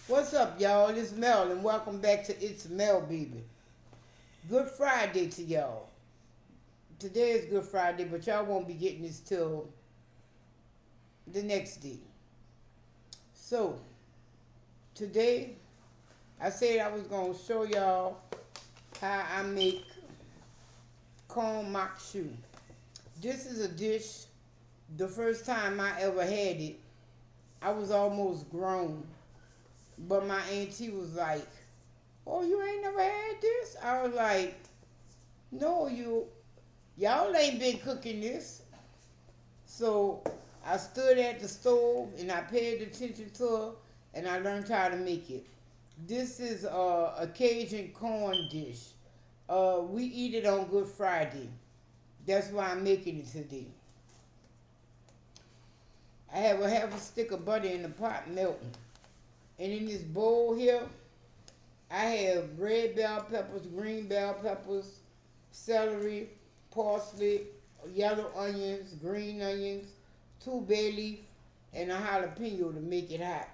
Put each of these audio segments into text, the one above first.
What's up, y'all? It's Mel, and welcome back to It's Mel, baby. Good Friday to y'all. Today is Good Friday, but y'all won't be getting this till the next day. So, today, I said I was going to show y'all how I make corn maque choux. This is a dish, the first time I ever had it, I was almost grown. But my auntie was like, "Oh, you ain't never had this?" I was like, "No, y'all ain't been cooking this." So I stood at the stove and I paid attention to her and I learned how to make it. This is a Cajun corn dish. We eat it on Good Friday. That's why I'm making it today. I have a half a stick of butter in the pot melting. And in this bowl here, I have red bell peppers, green bell peppers, celery, parsley, yellow onions, green onions, two bay leaf, and a jalapeno to make it hot.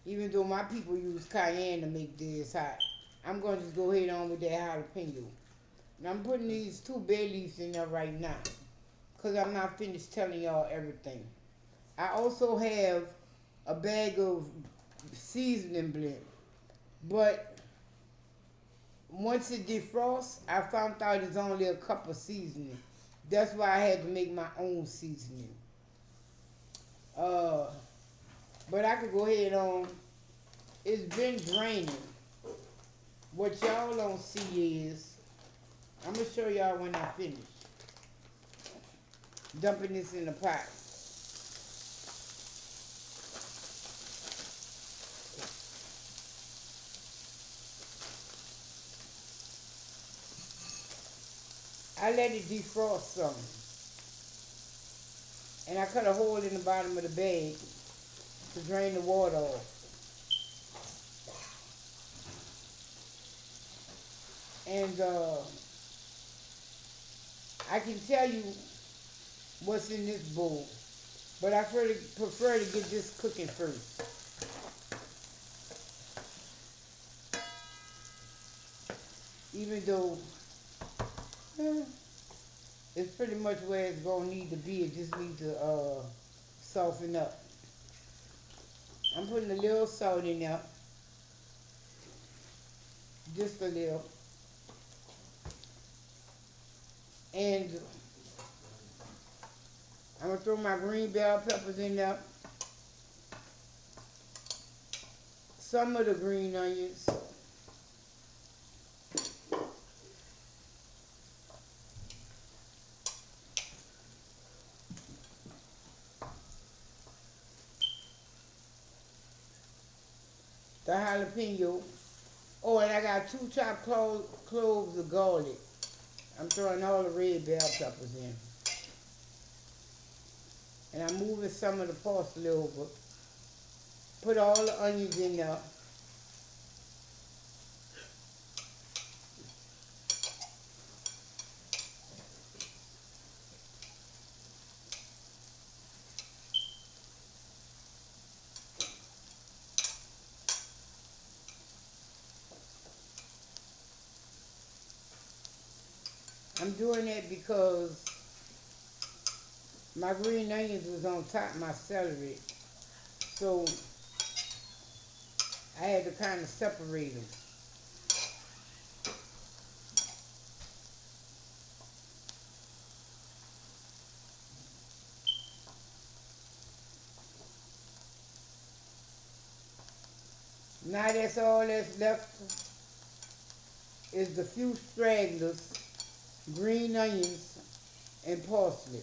Even though my people use cayenne to make this hot, I'm going to just go ahead on with that jalapeno. And I'm putting these two bay leaves in there right now because I'm not finished telling y'all everything. I also have a bag of seasoning blend, but once it defrosts, I found out it's only a cup of seasoning. That's why I had to make my own seasoning. Uh, but I could go ahead on. It's been draining. What y'all don't see is, I'm gonna show y'all when I finish dumping this in the pot. I let it defrost some, and I cut a hole in the bottom of the bag to drain the water off. And I can tell you what's in this bowl, but I prefer to get this cooking first. Even though eh, it's pretty much where it's gonna need to be, it just needs to soften up. I'm putting a little salt in there, just a little, and I'm gonna throw my green bell peppers in there, some of the green onions, the jalapeno. Oh, and I got two chopped cloves of garlic. I'm throwing all the red bell peppers in. And I'm moving some of the parsley over. Put all the onions in there. I'm doing that because my green onions was on top of my celery. So I had to kind of separate them. Now that's all that's left is the few stragglers, green onions, and parsley.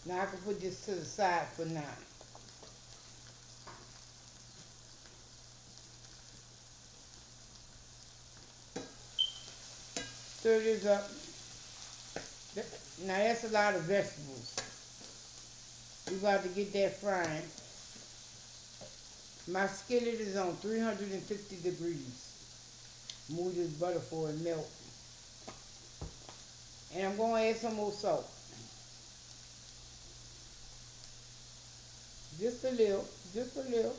Now I can put this to the side for now. Stir this up. Now that's a lot of vegetables. We about to get that frying. My skillet is on 350 degrees. Move this butter for it melt. And I'm going to add some more salt. Just a little, just a little.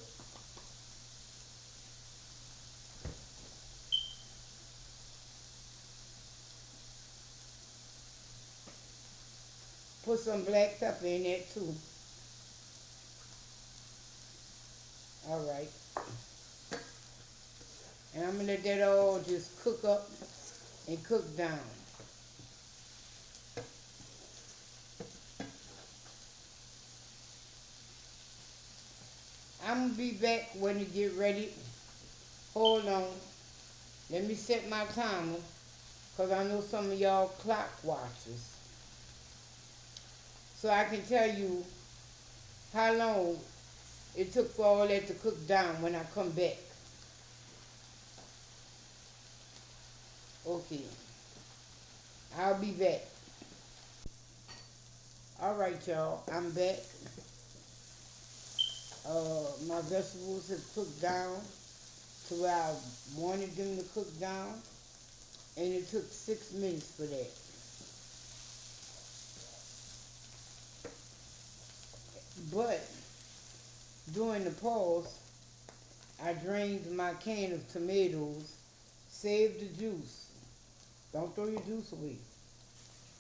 Put some black pepper in there too. All right. And I'm gonna let that all just cook up and cook down. I'm gonna be back when you get ready. Hold on. Let me set my timer, because I know some of y'all clock watchers. So I can tell you how long it took for all that to cook down when I come back. Okay. I'll be back. All right, y'all. I'm back. My vegetables have cooked down to where I wanted them to cook down, and it took 6 minutes for that. But during the pause, I drained my can of tomatoes, saved the juice. Don't throw your juice away.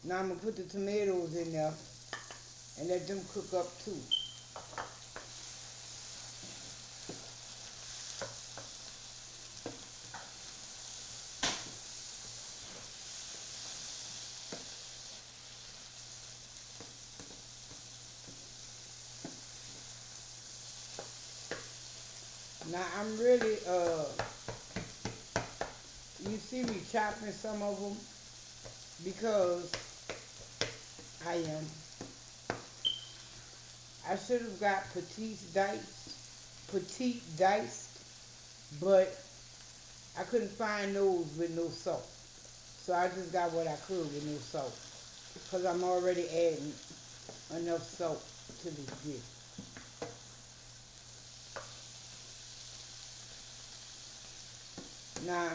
Now I'm gonna put the tomatoes in there and let them cook up too. Now I'm really, you see me chopping some of them because I am. I should have got petite diced, but I couldn't find those with no salt. So I just got what I could with no salt, because I'm already adding enough salt to this dish. Now,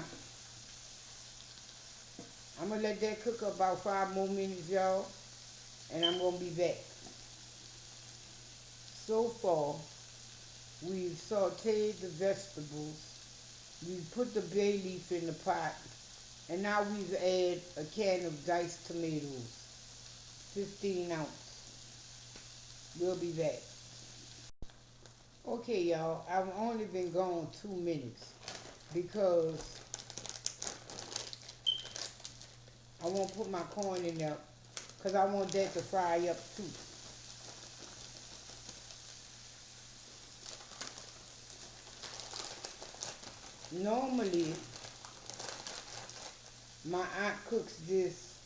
I'm going to let that cook about 5 more minutes, y'all, and I'm going to be back. So far, we've sauteed the vegetables, we've put the bay leaf in the pot, and now we've added a can of diced tomatoes, 15 ounce. We'll be back. Okay, y'all, I've only been gone 2 minutes because I won't put my corn in there because I want that to fry up too. Normally, my aunt cooks this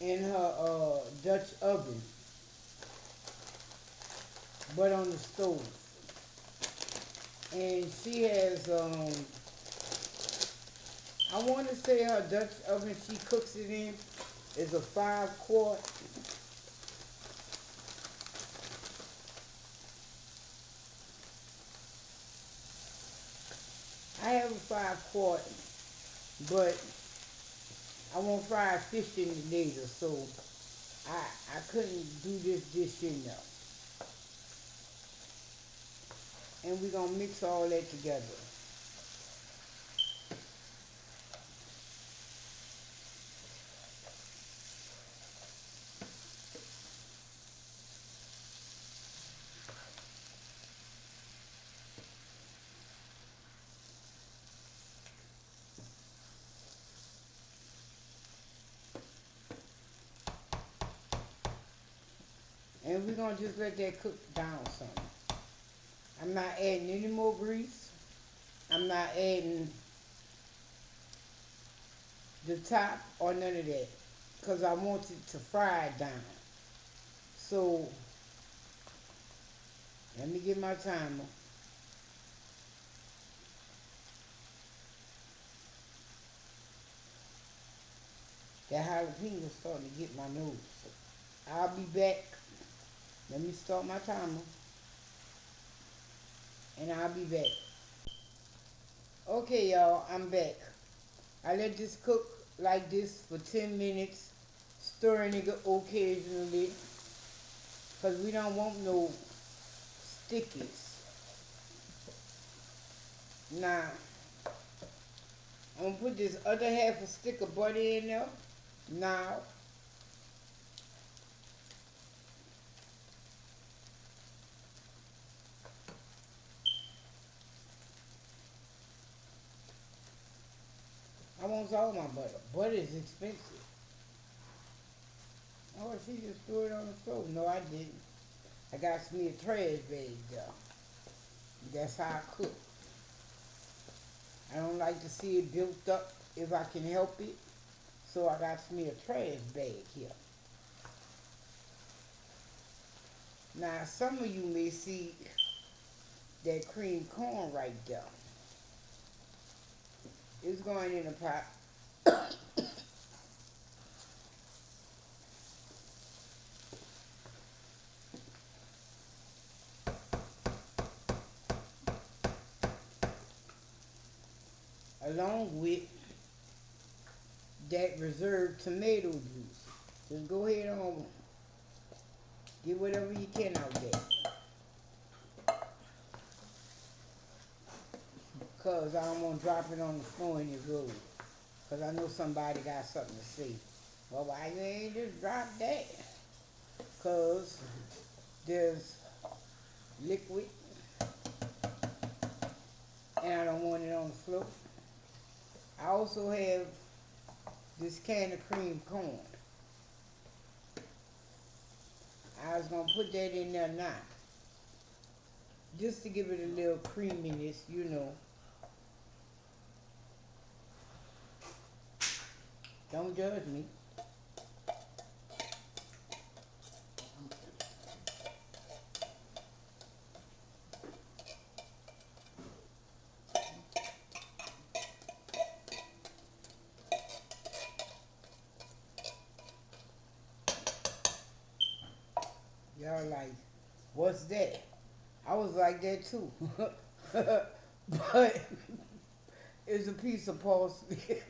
in her Dutch oven, but on the stove. And she has, I want to say her Dutch oven she cooks it in is a 5 quart. I have a 5 quart, but I want fried fish in it later, so I couldn't do this dish in there. And we're going to mix all that together. And we're going to just let that cook down some. I'm not adding any more grease. I'm not adding the top or none of that, because I want it to fry down. So let me get my timer. That jalapeno starting to get my nose. I'll be back. Let me start my timer, and I'll be back. Okay, y'all, I'm back. I let this cook like this for 10 minutes, stirring it occasionally, because we don't want no stickies. Now, I'm gonna put this other half a stick of butter in there. Now, I want all my butter. Butter is expensive. Oh, she just threw it on the stove. No, I didn't. I got me a trash bag though. That's how I cook. I don't like to see it built up if I can help it. So I got me a trash bag here. Now some of you may see that cream corn right there. It's going in a pot along with that reserved tomato juice. Just go ahead on, get whatever you can out there. Cause I don't want to drop it on the floor in the road. Cause I know somebody got something to say. Well, why you ain't just drop that? Cause there's liquid and I don't want it on the floor. I also have this can of cream corn. I was gonna put that in there now. Just to give it a little creaminess, you know. Don't judge me. Y'all like, what's that? I was like that too. But it's a piece of parsley.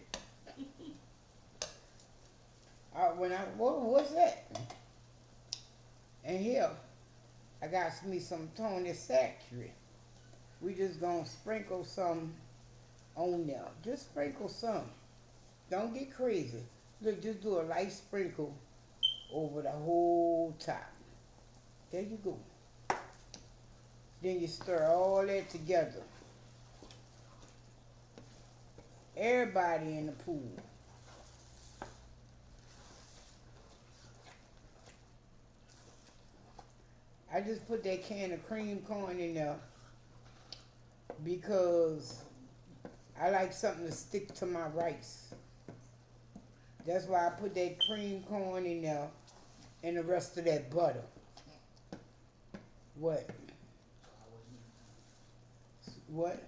What's that? And here, I got me some Tony Satchery. We just gonna sprinkle some on there. Just sprinkle some. Don't get crazy. Look, just do a light sprinkle over the whole top. There you go. Then you stir all that together. Everybody in the pool. I just put that can of cream corn in there because I like something to stick to my rice. That's why I put that cream corn in there and the rest of that butter. What? What?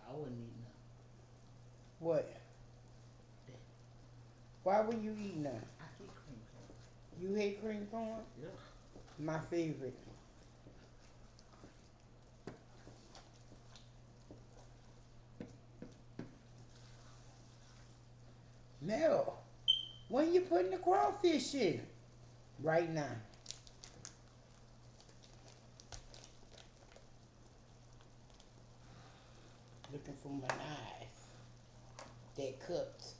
I wouldn't eat none. What? Why would you eat none? I hate cream corn. You hate cream corn? Yeah. My favorite. Mel, when you putting the crawfish in? Right now. Looking for my knife that cuts.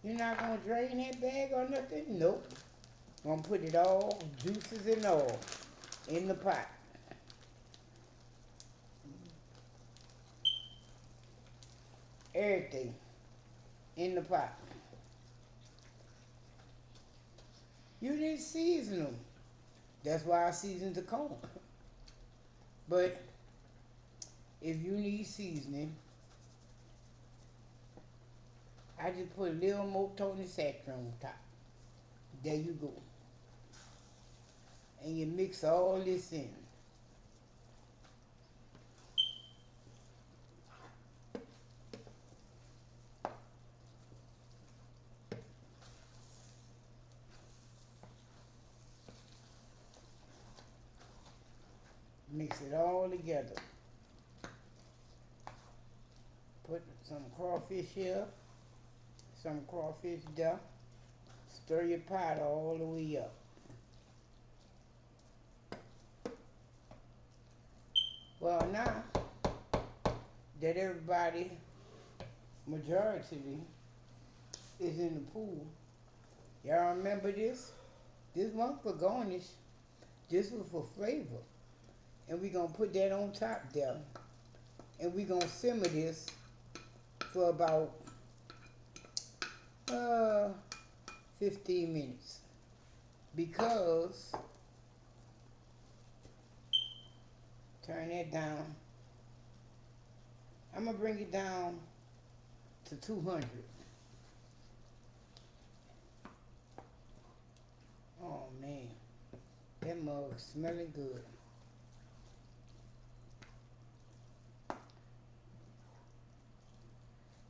You're not gonna drain that bag or nothing? Nope. Gonna put it all, juices and all, in the pot. Everything in the pot. You didn't season them. That's why I seasoned the corn. But if you need seasoning, I just put a little more Tony Satcher on top. There you go. And you mix all this in. Mix it all together. Put some crawfish here, some crawfish there. Stir your pot all the way up. Well, now that everybody, majority, is in the pool, y'all remember this? This one for garnish. This was for flavor. And we gonna put that on top there. And we gonna simmer this for about uh 15 minutes. Because, turn that down. I'm gonna bring it down to 200. Oh man, that mug smelling good.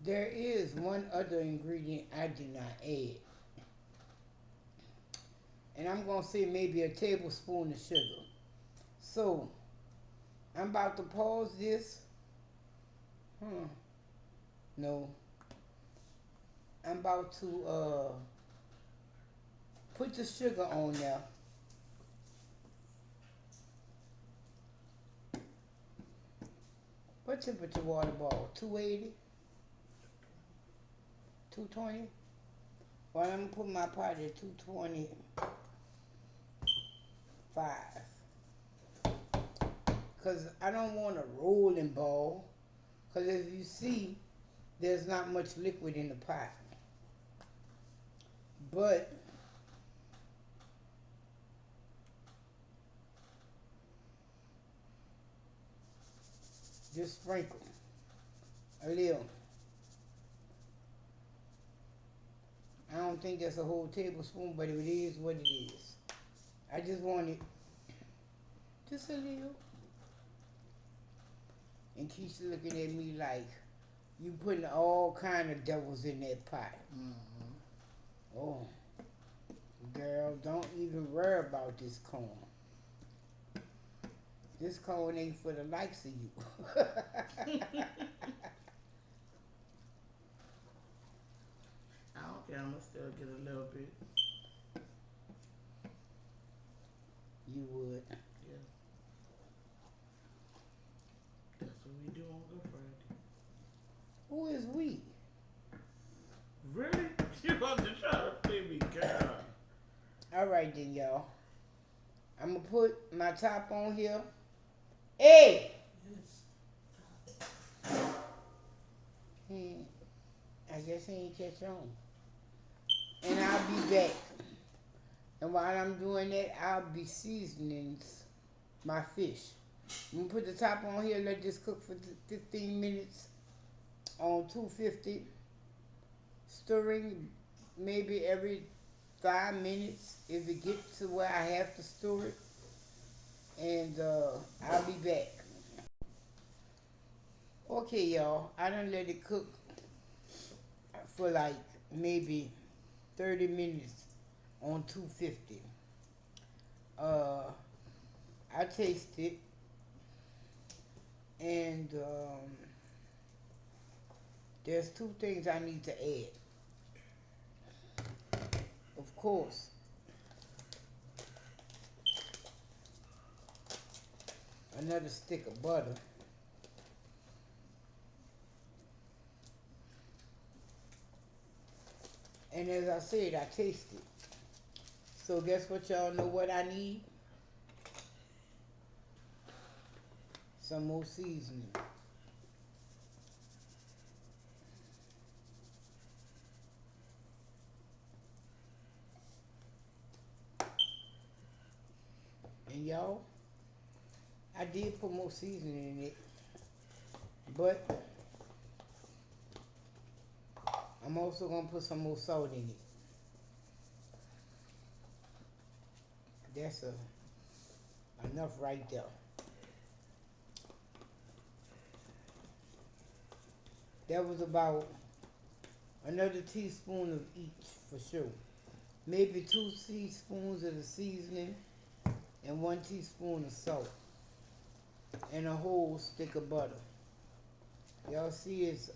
There is one other ingredient I did not add. And I'm gonna say maybe a tablespoon of sugar. So, I'm about to pause this. No. I'm about to put the sugar on there. What temperature water ball? 280? 220? Well, I'm gonna put my pot at 225. Because I don't want a rolling ball. Because as you see, there's not much liquid in the pot. But just sprinkle a little. I don't think that's a whole tablespoon, but it is what it is. I just want it just a little. And Keisha looking at me like, you putting all kind of devils in that pot. Mm-hmm. Oh, girl, don't even worry about this corn. This corn ain't for the likes of you. I don't care. I'm gonna still get a little bit. You would. Yeah. That's what we do on Good Friday. Who is we? Really? You about to try to play me, girl? All right then, y'all. I'm gonna put my top on here. Hey! Yes. I guess he ain't catch on. And I'll be back. And while I'm doing that, I'll be seasoning my fish. I'm gonna put the top on here, let this cook for 15 minutes on 250. Stirring maybe every 5 minutes if it gets to where I have to stir it. And I'll be back. Okay, y'all. I done let it cook for like maybe 30 minutes on 250. I taste it, and there's two things I need to add. Of course, another stick of butter. And as I said, I taste it. So guess what, y'all know what I need? Some more seasoning. And y'all, I did put more seasoning in it, but I'm also gonna put some more salt in it. That's enough right there. That was about another teaspoon of each for sure. Maybe 2 teaspoons of the seasoning and 1 teaspoon of salt and a whole stick of butter. Y'all see it's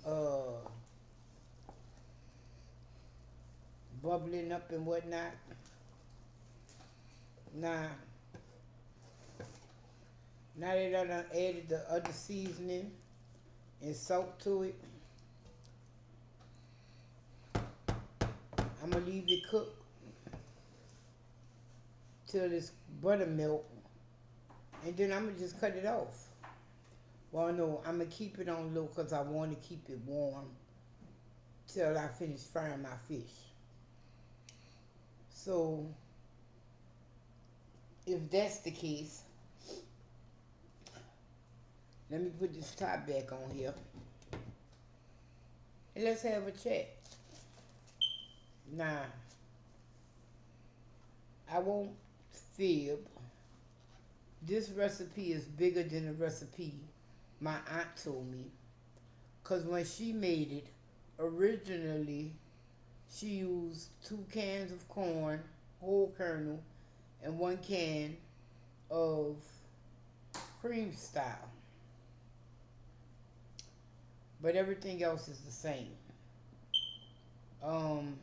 bubbling up and whatnot. Now Now that I done added the other seasoning and salt to it, I'm gonna leave it cook till this buttermilk, and then I'm gonna just cut it off. Well, no, I'm gonna keep it on low because I want to keep it warm till I finish frying my fish. So, if that's the case, let me put this top back on here and let's have a chat. Now, I won't fib. This recipe is bigger than the recipe my aunt told me. Because when she made it, originally, she used 2 cans of corn, whole kernel, and 1 can of cream style. But everything else is the same. Um,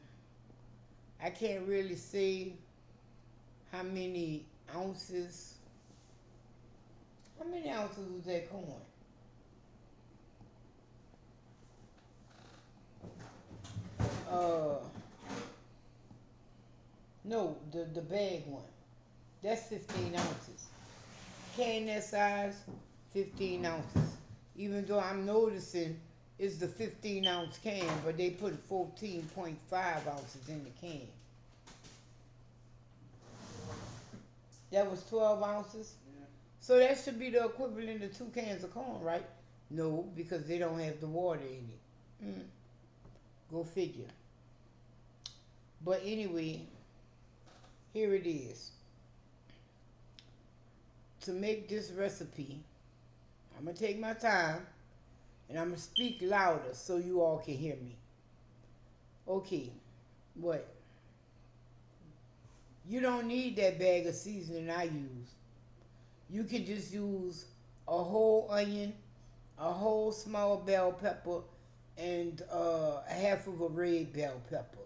I can't really say how many ounces. How many ounces was that corn? Uh, no, the bag one. That's 15 ounces. Can that size, 15 ounces. Even though I'm noticing it's the 15-ounce can, but they put 14.5 ounces in the can. That was 12 ounces? Yeah. So that should be the equivalent of 2 cans of corn, right? No, because they don't have the water in it. Go figure. But anyway, here it is. To make this recipe, I'm going to take my time and I'm going to speak louder so you all can hear me. Okay, what? You don't need that bag of seasoning I use. You can just use a whole onion, a whole small bell pepper, and a half of a red bell pepper.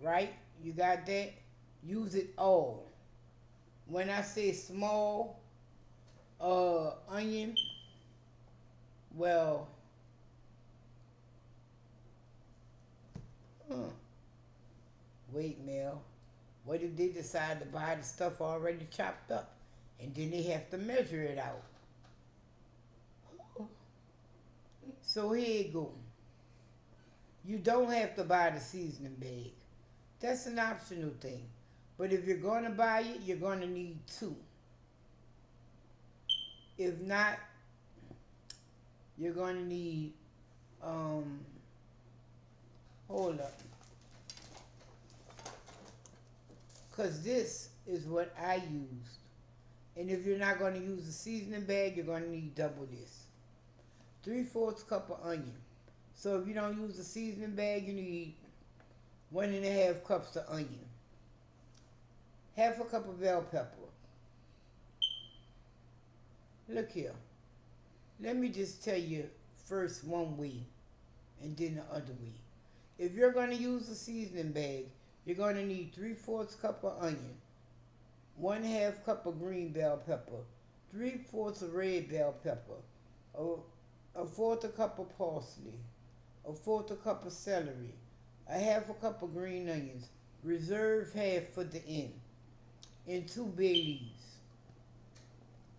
Right? You got that? Use it all. When I say small onion, well, wait, Mel. What if they decide to buy the stuff already chopped up and then they have to measure it out? So here you go. You don't have to buy the seasoning bag. That's an optional thing. But if you're going to buy it, you're going to need 2. If not, you're going to need, hold up. Because this is what I used. And if you're not going to use the seasoning bag, you're going to need double this. 3/4 cup of onion. So if you don't use the seasoning bag, you need 1.5 cups of onion. Half a cup of bell pepper. Look here. Let me just tell you first one way and then the other way. If you're going to use the seasoning bag, you're going to need 3/4 cup of onion, 1/2 cup of green bell pepper, 3/4 of red bell pepper, a 1/4 cup of parsley, a 1/4 cup of celery, a half a cup of green onions, reserve half for the end, and 2 bay leaves.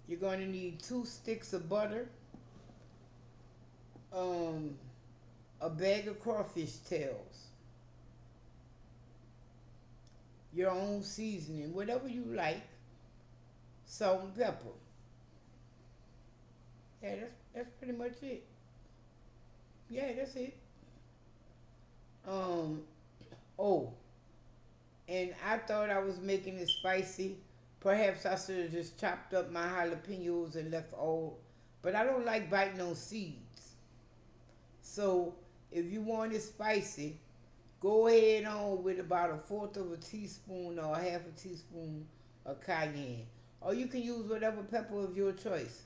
You're going to need 2 sticks of butter, a bag of crawfish tails, your own seasoning, whatever you like, salt and pepper. Yeah, that's pretty much it. Yeah, that's it. Oh, and I thought I was making it spicy. Perhaps I should have just chopped up my jalapenos and left all, but I don't like biting on seeds. So if you want it spicy, go ahead on with about 1/4 of a teaspoon or 1/2 a teaspoon of cayenne. Or you can use whatever pepper of your choice.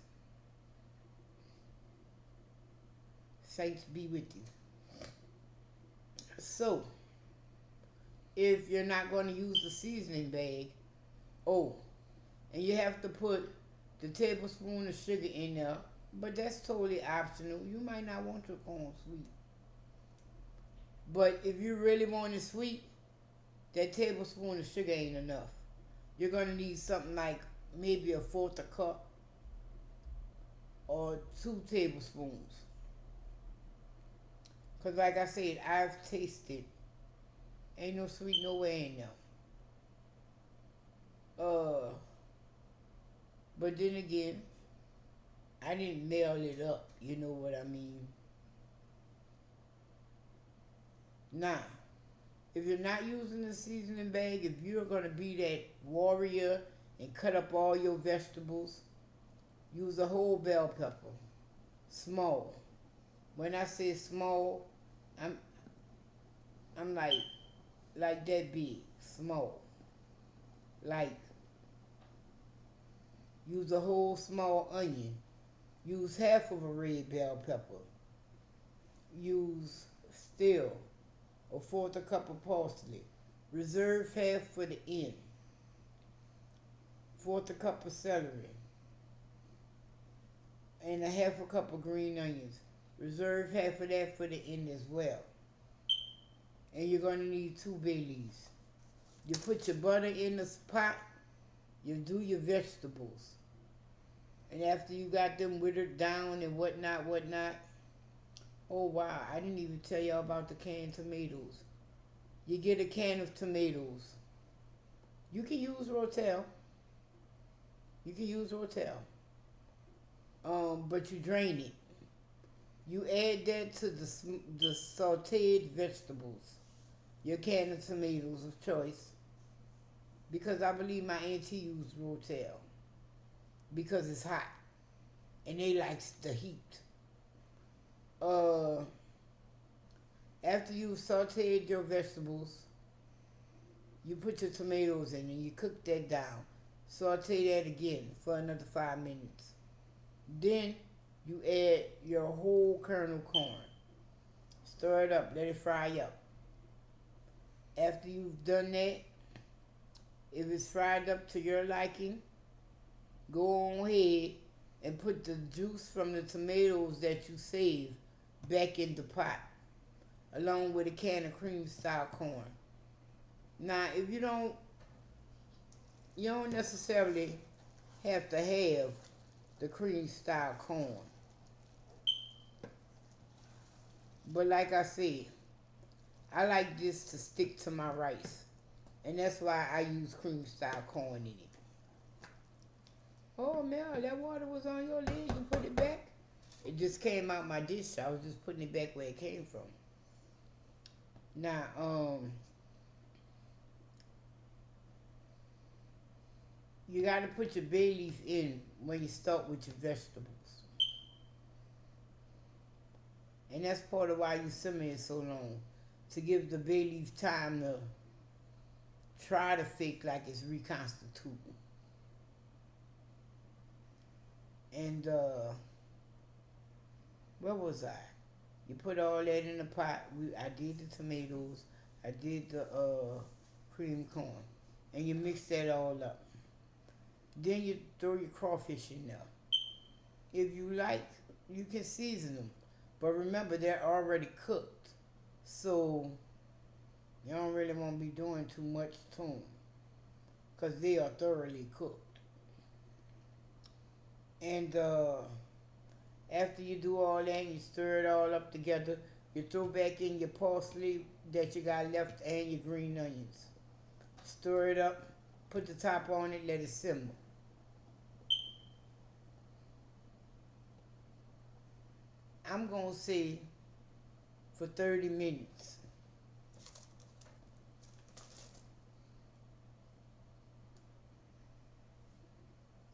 Saints be with you. So, if you're not going to use the seasoning bag, oh, And you have to put the tablespoon of sugar in there, but that's totally optional. You might not want your corn sweet. But if you really want it sweet, that tablespoon of sugar ain't enough. You're gonna need something like maybe a fourth a cup or 2 tablespoons. Cause like I said, I've tasted. Ain't no sweet nowhere in there. Uh, but then again, I didn't nail it up. You know what I mean? Now, if you're not using the seasoning bag, if you're gonna be that warrior and cut up all your vegetables, use a whole bell pepper, small. When I say small, I'm I'm like that big, small. Like use a whole small onion. Use half of a red bell pepper. Use still a fourth a cup of parsley. Reserve half for the end. Fourth a cup of celery. And a half a cup of green onions. Reserve half of that for the end as well. And you're going to need 2 bay leaves. You put your butter in the pot. You do your vegetables. And after you got them withered down and whatnot, oh wow, I didn't even tell y'all about the canned tomatoes. You get a can of tomatoes. You can use Rotel. You can use Rotel. But you drain it. You add that to the sauteed vegetables. Your can of tomatoes of choice. Because I believe my auntie used Rotel. Because it's hot. And they likes the heat. After you've sauteed your vegetables, you put your tomatoes in and you cook that down. Saute that again for another 5 minutes. Then you add your whole kernel corn. Stir it up, let it fry up. After you've done that, if it's fried up to your liking, go on ahead and put the juice from the tomatoes that you saved back in the pot, along with a can of cream style corn. Now, if you don't necessarily have to have the cream style corn. But like I said, I like this to stick to my rice. And that's why I use cream style corn in it. Oh, Mel, that water was on your lid. You put it back? It just came out my dish. I was just putting it back where it came from. Now, you got to put your bay leaf in when you start with your vegetables. And that's part of why you simmer it so long. To give the bay leaf time to try to fake like it's reconstituting. And where was I? You put all that in the pot. I did the tomatoes. I did the cream corn. And you mix that all up. Then you throw your crawfish in there. If you like, you can season them. But remember, they're already cooked. So you don't really want to be doing too much to them. Because they are thoroughly cooked. And after you do all that, you stir it all up together. You throw back in your parsley that you got left and your green onions. Stir it up. Put the top on it. Let it simmer. I'm going to say for 30 minutes.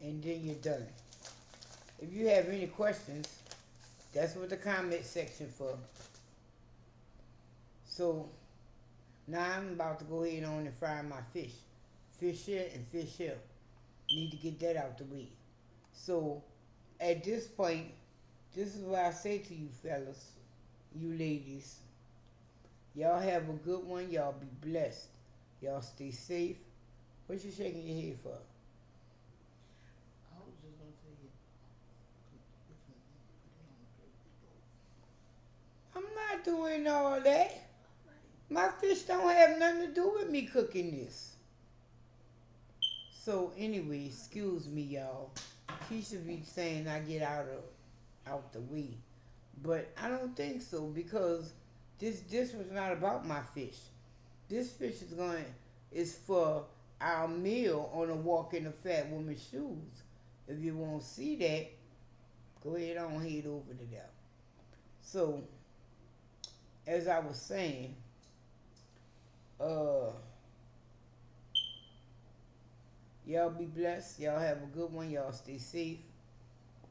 And then you're done. If you have any questions, that's what the comment section for. So now I'm about to go ahead on and fry my fish. Fish here and fish here. Need to get that out the way. So at this point, this is what I say to you fellas, you ladies. Y'all have a good one. Y'all be blessed. Y'all stay safe. What you shaking your head for? not doing all that. My fish don't have nothing to do with me cooking this. So anyway, excuse me, y'all. Keisha be saying I get out the way, but I don't think so because this was not about my fish. This fish is for our meal on a walk in the fat woman's shoes. If you want to see that, go ahead on head over to there. So as I was saying, uh, y'all be blessed. Y'all have a good one. Y'all stay safe.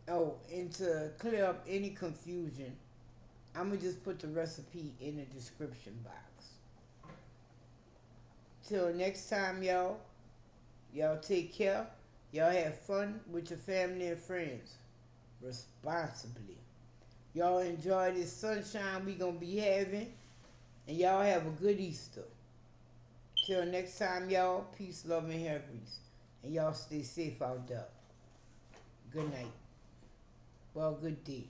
Oh, and to clear up any confusion, I'm going to just put the recipe in the description box. Till next time, y'all take care. Y'all have fun with your family and friends responsibly. Y'all enjoy this sunshine we going to be having. And y'all have a good Easter. Till next time, y'all, peace, love, and hair grease. And y'all stay safe out there. Good night. Well, good day.